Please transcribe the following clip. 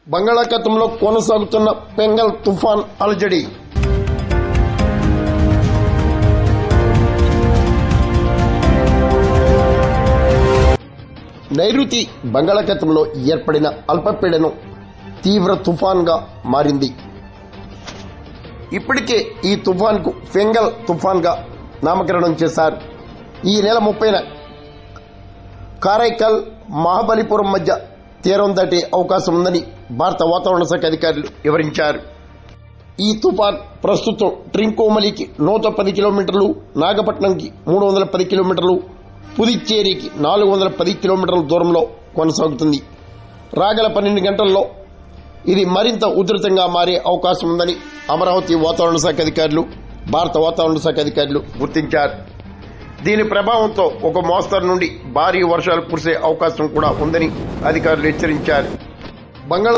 బంగాళాఖాతంలో కొనసాగుతున్న పెంగల్ తుఫాన్ అలజడి. నైరుతి బంగాళాఖాతంలో ఏర్పడిన అల్పపీడనం తీవ్ర తుఫాన్గా మారింది. ఇప్పటికే ఈ తుఫాన్కు పెంగల్ తుఫాన్గా నామకరణం చేశారు. ఈ నెల 30న కారైకల్ మహాబలిపురం మధ్య తీరం దాటే అవకాశం ఉందని భారత వాతావరణ శాఖ అధికారులు వివరించారు. ఈ తుఫాన్ ప్రస్తుతం ట్రింకోమలికి 110 కిలోమీటర్లు, నాగపట్నంకి 310 కిలోమీటర్లు, పుదుచ్చేరికి 410 కిలోమీటర్ల దూరంలో కొనసాగుతుంది. రాగల 12 గంటల్లో ఇది మరింత ఉధృతంగా మారే అవకాశం ఉందని అమరావతి వాతావరణ శాఖ అధికారులు, భారత వాతావరణ శాఖ అధికారులు గుర్తించారు. దీని ప్రభావంతో ఒక మోస్తరు నుండి భారీ వర్షాలు కురిసే అవకాశం కూడా ఉందని అధికారులు హెచ్చరించారు.